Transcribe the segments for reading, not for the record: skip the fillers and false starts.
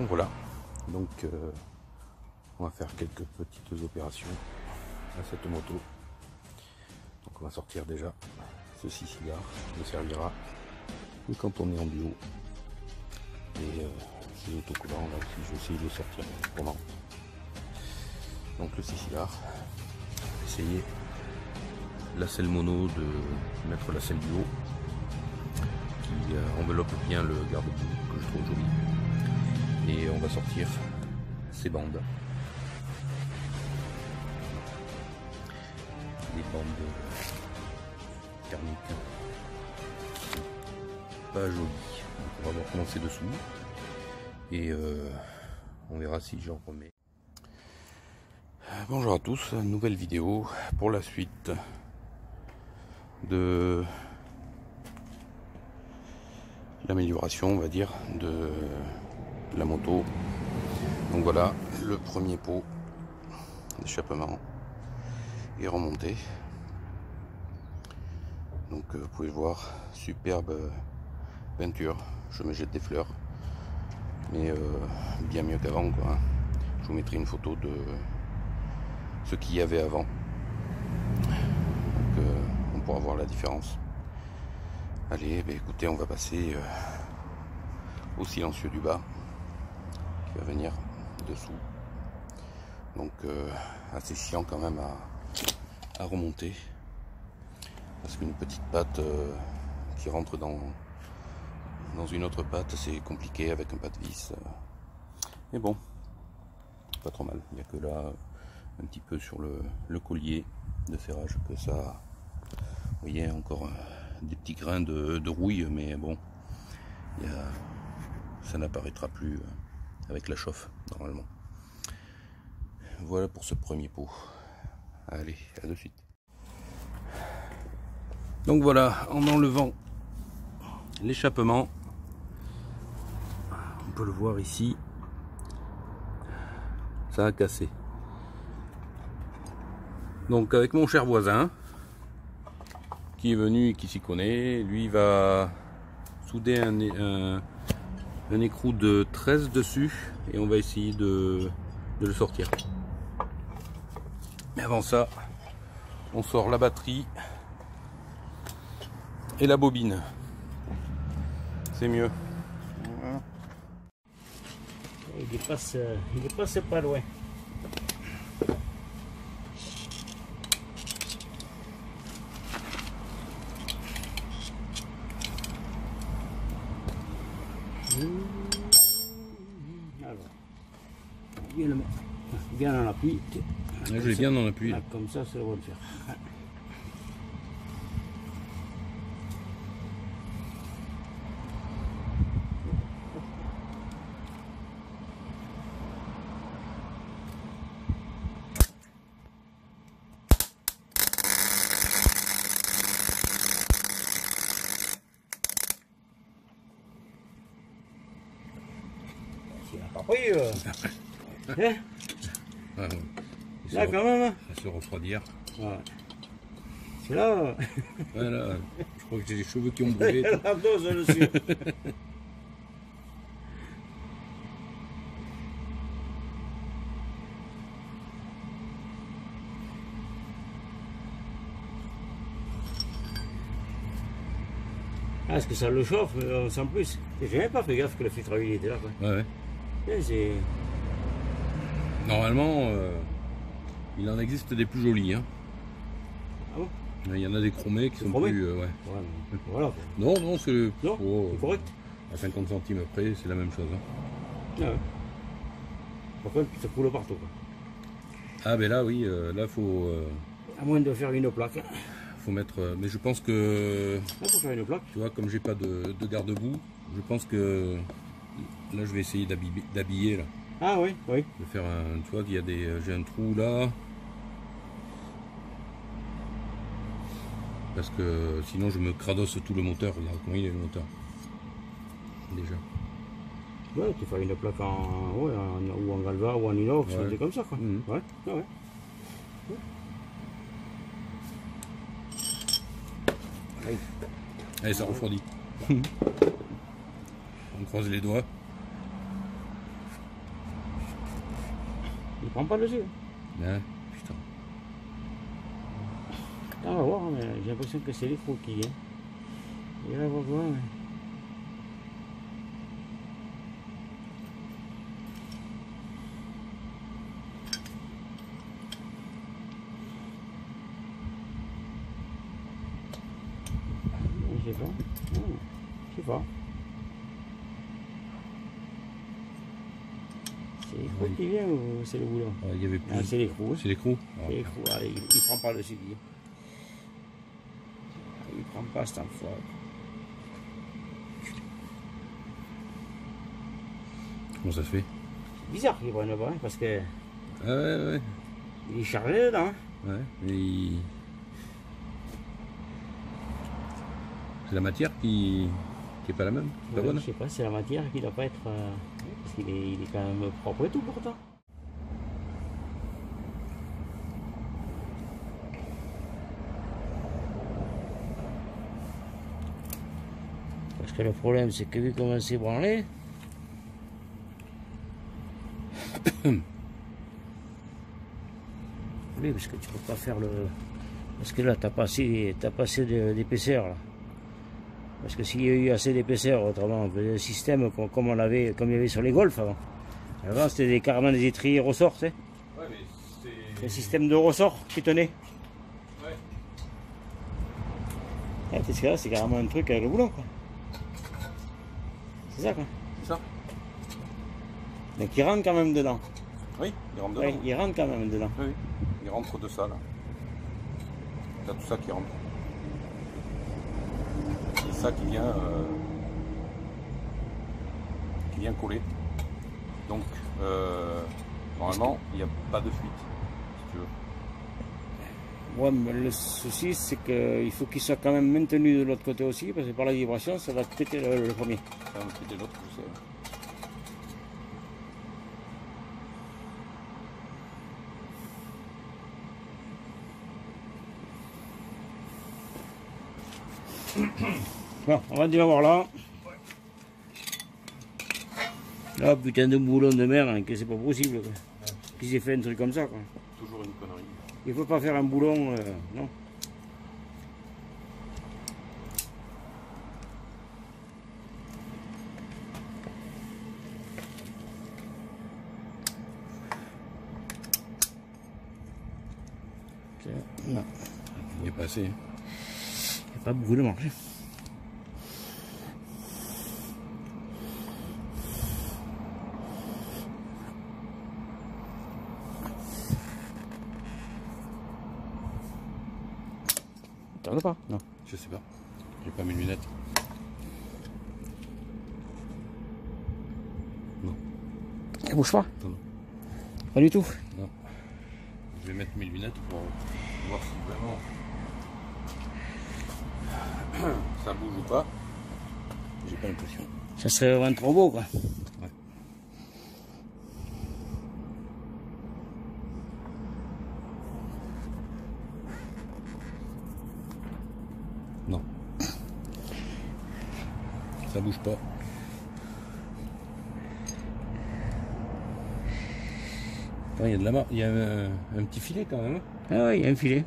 voilà, donc on va faire quelques petites opérations à cette moto. Donc on va sortir déjà ce 6 cigare, il servira quand on est en duo. Et ces autocollants là aussi, je vais essayer de les sortir pendant. Donc le 6 cigare, essayer la selle mono de mettre la selle du haut qui enveloppe bien le garde-boue que je trouve joli. Et on va sortir ces bandes. Des bandes thermiques. Pas jolies. Donc on va voir comment c'est dessous. Et on verra si j'en remets. Bonjour à tous, nouvelle vidéo pour la suite de l'amélioration, on va dire, de la moto. Donc voilà, le premier pot d'échappement est remonté. Donc vous pouvez voir, superbe peinture. Je me jette des fleurs, mais bien mieux qu'avant, quoi. Je vous mettrai une photo de ce qu'il y avait avant. Donc on pourra voir la différence. Allez, bah écoutez, on va passer au silencieux du bas qui va venir dessous. Donc assez chiant quand même à remonter, parce qu'une petite patte qui rentre dans une autre patte, c'est compliqué avec un patte vis. Mais bon, pas trop mal. Il n'y a que là un petit peu sur le collier de ferrage que ça, vous voyez, encore des petits grains de rouille, mais bon, ça n'apparaîtra plus avec la chauffe normalement. Voilà pour ce premier pot. Allez, à de suite. Donc voilà, en enlevant l'échappement, on peut le voir ici, ça a cassé. Donc avec mon cher voisin qui est venu et qui s'y connaît, lui va souder un écrou de 13 dessus et on va essayer de le sortir. Mais avant ça, on sort la batterie et la bobine. C'est mieux. Il dépasse pas loin. Alors, bien le mettre, bien en appui. Je l'ai bien en appui. Là, comme ça va le faire. Il n'a pas pris. Hein? Ah, ouais. Là quand même. Hein? Ça se refroidir. Ouais. C'est là. Voilà, je crois que j'ai les cheveux qui ont brûlé. La dose dessus. Ah, est-ce que ça le chauffe sans plus? J'ai même pas fait gaffe que le filtre à huile était là, quoi. Ouais. C'est... Normalement, il en existe des plus jolis. Hein. Ah bon? Il y en a des chromés qui sont chromés plus... Ouais, mais voilà. Non, non, c'est correct. À 50 centimes après, c'est la même chose. Hein. Ah ouais. Par contre, ça coule partout, quoi. Ah ben là, oui, là, faut... À moins de faire une plaque. Faut mettre... mais je pense que... Là, faut faire une plaque. Tu vois, comme j'ai pas de garde-boue, je pense que... Là, je vais essayer d'habiller, là. Ah oui, oui. De faire un... Tu vois, il y a des... J'ai un trou là. Parce que sinon, je me cradosse tout le moteur. Regarde comment il est, le moteur. Déjà. Ouais, tu fais une plaque ou en galva ou en inox, ouais. C'est comme ça, quoi. Mmh. Ouais, ouais. Ouais. Allez. Allez, ça refroidit. On croise les doigts. Il prend pas dessus. Ouais, putain. On va voir, mais j'ai l'impression que c'est les croquis. Hein. Il va voir quoi, mais... Je sais pas. Je sais pas. C'est les crocs qui viennent ou c'est le boulot? Il y avait plus. Ah, c'est les crocs. C'est l'écrou. C'est les crocs. Allez, il prend pas dessus. Il prend pas cet enfoiré. Comment ça se fait? C'est bizarre qu'il prenne pas, hein, parce que Ah ouais. il est chargé dedans. Hein. Ouais, mais c'est la matière qui est pas la même, pas bonne. Je sais pas, c'est la matière qui doit pas être... parce qu'il est, il est quand même propre et tout pourtant. Parce que le problème c'est que vu comment c'est branlé... Oui, parce que tu peux pas faire le... Parce que là, t'as pas assez d'épaisseur là. Parce que s'il y a eu assez d'épaisseur, autrement, on faisait un système comme on avait, comme il y avait sur les Golf avant. Avant, c'était carrément des étriers ressorts, tu sais. Ouais, mais c'est... Un système de ressort qui tenait. Ouais. Ah, parce que là, c'est carrément un truc avec le boulon, quoi. C'est ça, quoi. C'est ça. Donc il rentre quand même dedans. Oui, il rentre dedans. Ouais, il rentre quand même dedans. Oui, il rentre de ça, là. T'as tout ça qui rentre. C'est ça qui vient coller. Donc, normalement, il n'y a pas de fuite, si tu veux. Ouais, mais le souci, c'est qu'il faut qu'il soit quand même maintenu de l'autre côté aussi, parce que par la vibration, ça va péter le premier. Ça va péter l'autre, je sais. Bon, on va déjà voir là. Là, putain de boulon de merde, hein, que c'est pas possible. Qu'ils aient fait un truc comme ça, quoi. Toujours une connerie. Il faut pas faire un boulon, non. Non. Il n'y a pas assez. Il n'y a pas beaucoup de marché. T'en as pas? Non. Je sais pas. J'ai pas mes lunettes. Non. Elle bouge pas? Non. Pas du tout? Non. Je vais mettre mes lunettes pour voir si vraiment ça bouge ou pas. J'ai pas l'impression. Ça serait vraiment trop beau, quoi. Ouais. Non. Ça bouge pas. Il y a de la marque, il y a un petit filet quand même. Ah ouais, il y a un filet.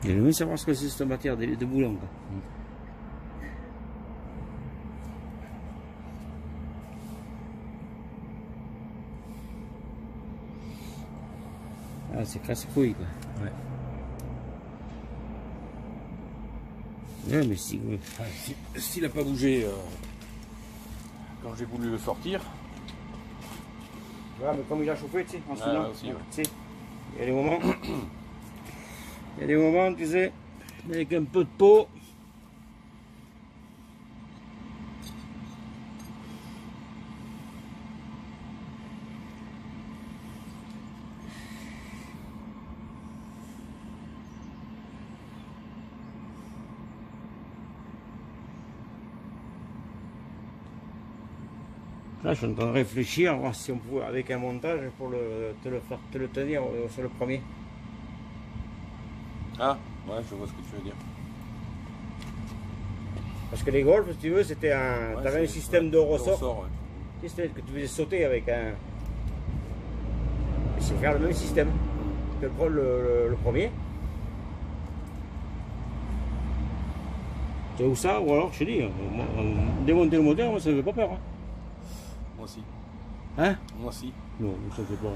J'aimerais bien savoir ce que c'est cette matière de boulon, quoi. Ah, c'est casse-couille, quoi. Ouais. Ouais, mais si... Ah, s'il n'a pas bougé quand j'ai voulu le sortir. Ouais, mais comme il a chauffé, tu sais, en soudain, aussi, ouais. tu sais, il y a des moments... il y a des moments, tu sais, avec un peu de peau... Là, je suis en train de réfléchir, voir si on pouvait, avec un montage, pour te le tenir sur le premier. Ah, ouais, je vois ce que tu veux dire. Parce que les Golf, si tu veux, c'était un. Ouais, T'avais un système de ressort. Ouais. Tu sais, que tu faisais sauter avec un. C'est faire le même système que le premier. C'est où ça, ou alors je te dis, démonter le moteur, moi ça ne me fait pas peur. Hein. Moi aussi. Hein? Moi aussi. Non, ça fait pas.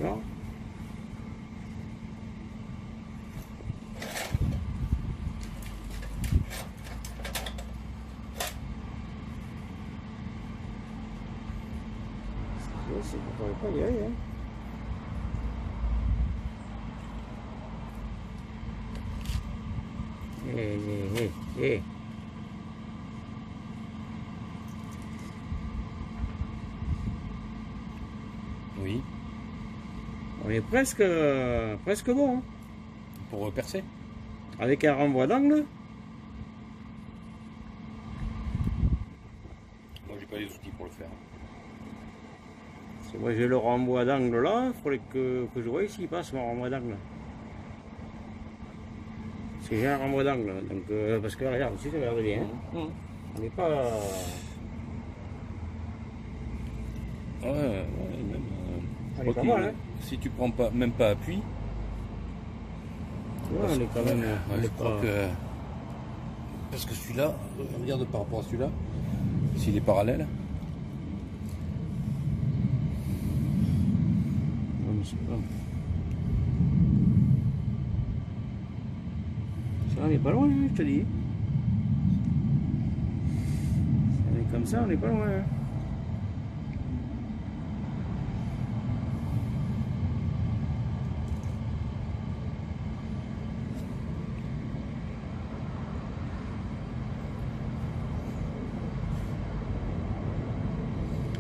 Voilà. C'est pas y aller, hein. Eh. Oui. On est presque bon, hein. Pour percer. Avec un renvoi d'angle. Moi j'ai pas les outils pour le faire. Moi j'ai le renvoi d'angle là, il faudrait que je voie s'il passe mon renvoi d'angle. Parce que j'ai un renvoi d'angle, donc parce que regarde, si tu regardes bien, on n'est pas. Ouais, même. On est pas mal, hein. Si tu prends pas, même pas appui. Ouais, on est quand même. Je crois que. Parce que celui-là, regarde par rapport à celui-là, s'il est parallèle. Ça, on n'est pas loin, hein, je te dis. Si on est comme ça, on n'est pas loin. Hein.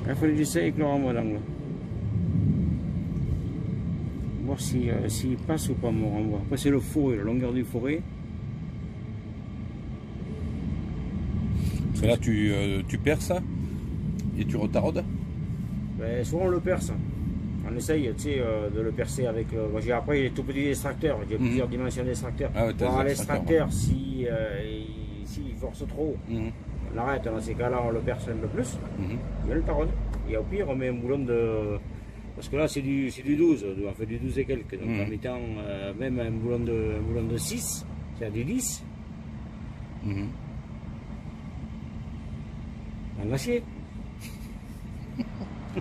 Il faut que j'essaie avec le renvoi d'angle. Voir s'il passe ou pas mon renvoi. Après c'est le forêt, la longueur du forêt. Parce que là tu perces et tu retardes. Ben, souvent on le perce. On essaye de le percer avec. Moi, après il est tout petit extracteur, j'ai plusieurs dimensions d'extracteur. Ah ouais, voir l'extracteur s'il force trop. On arrête, dans ces cas-là on le perce un peu plus, et on le taronne. Et au pire on met un boulon de. Parce que là c'est du 12, on fait du 12 et quelques. Donc en mettant même un boulon de 6, c'est-à-dire du 10. En acier. De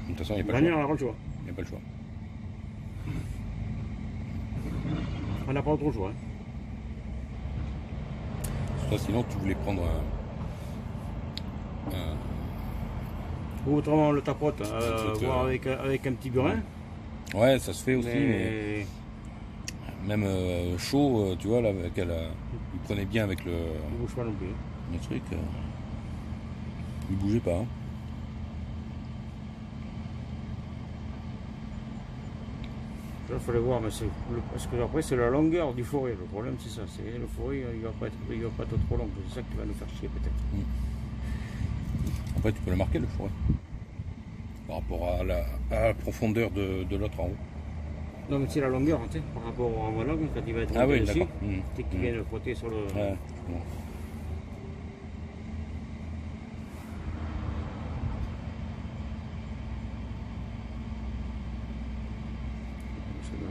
toute façon, il n'y a pas le choix. Il n'y a pas le choix. On n'a pas trop le choix. Hein. Toi, sinon, tu voulais prendre Ou autrement, on le tapote, voire avec un petit burin. Ouais, ça se fait aussi, mais même chaud, tu vois, là, il prenait bien avec le. Il bouge pas non plus. Le truc. Il bougeait pas. Hein. Il fallait voir, mais parce que après c'est la longueur du forêt. Le problème c'est ça, c'est le forêt il va pas être trop long. C'est ça qui va nous faire chier peut-être. Après tu peux le marquer le forêt. Par rapport à la profondeur de l'autre en haut. Non mais c'est la longueur, tu sais, par rapport au renvoi d'angle, quand il va être oui, dessus, d'accord. dès qu'il vient le frotter sur le. Ouais, bon.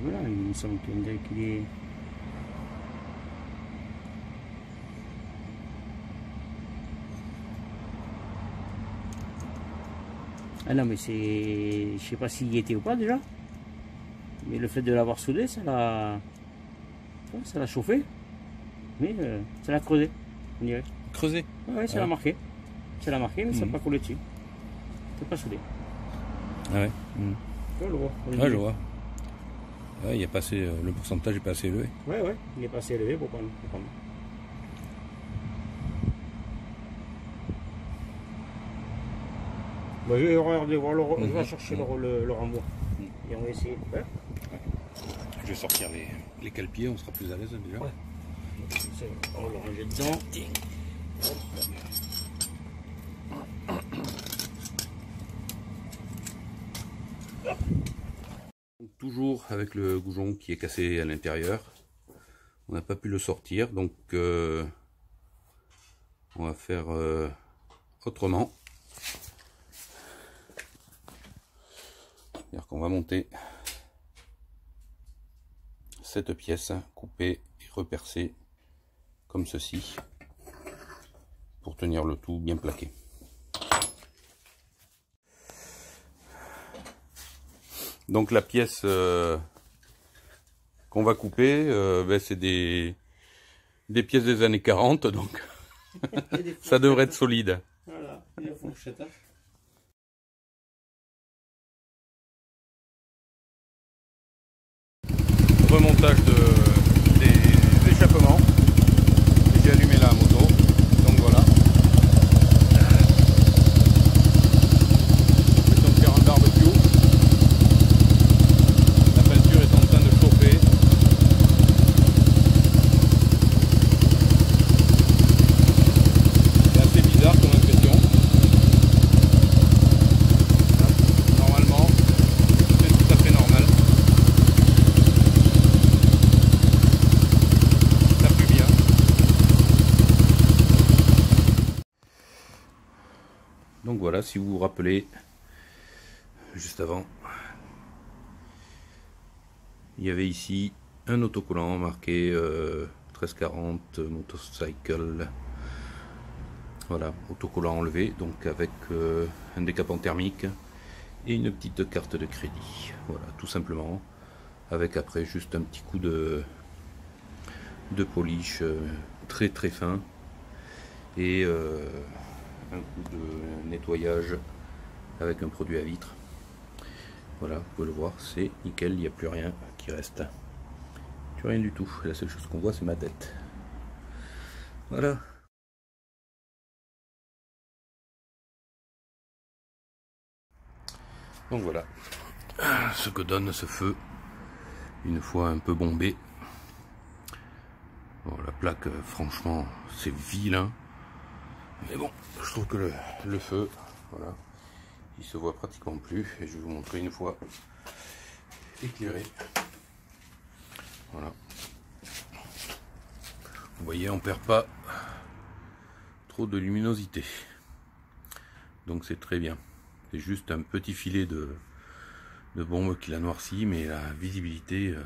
Voilà, il me semble qu'il est. Ah non mais c'est. Je sais pas s'il y était ou pas déjà. Mais le fait de l'avoir soudé, ça l'a chauffé. Mais ça l'a creusé, on dirait. Creusé? Ouais, ça l'a marqué. Ça l'a marqué, mais ça n'a pas collé dessus. C'est pas soudé. Ah ouais. Je le vois. Ouais, je vois. Ouais, il y a pas assez, le pourcentage est pas assez élevé. Ouais, il est pas assez élevé pour prendre. Bah, je vais regarder, je vais chercher le renvoi. Et on va essayer de faire. Je vais sortir les cale-pieds, on sera plus à l'aise déjà. Ouais. On va le ranger dedans. Toujours avec le goujon qui est cassé à l'intérieur, on n'a pas pu le sortir, donc on va faire autrement. C'est-à-dire qu'on va monter cette pièce, couper et repercer comme ceci, pour tenir le tout bien plaqué. Donc la pièce qu'on va couper, c'est des pièces des années 40, donc ça devrait être solide. Voilà, il y a la fourchette. Remontage des échappements. J'ai allumé la moto, donc voilà. On va faire un barbecue. La peinture est en train de chauffer. C'est assez bizarre comme impression. Normalement, c'est tout à fait normal. Ça pue bien. Donc voilà, si vous vous rappelez, juste avant, il y avait ici un autocollant marqué 1340 motorcycle. Voilà, autocollant enlevé, donc avec un décapant thermique et une petite carte de crédit. Voilà, tout simplement, avec après juste un petit coup de polish très très fin et un coup de nettoyage avec un produit à vitre. Voilà, vous pouvez le voir, c'est nickel, il n'y a plus rien qui reste. Plus rien du tout. La seule chose qu'on voit, c'est ma tête. Voilà. Donc voilà ce que donne ce feu une fois un peu bombé. Bon, la plaque, franchement, c'est vilain. Mais bon, je trouve que le feu, voilà, il se voit pratiquement plus. Et je vais vous montrer une fois éclairé. Voilà. Vous voyez, on perd pas trop de luminosité. Donc c'est très bien. C'est juste un petit filet de bombe qui la noircit, mais la visibilité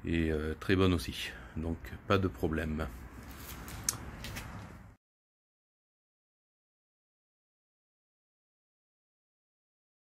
est très bonne aussi. Donc pas de problème.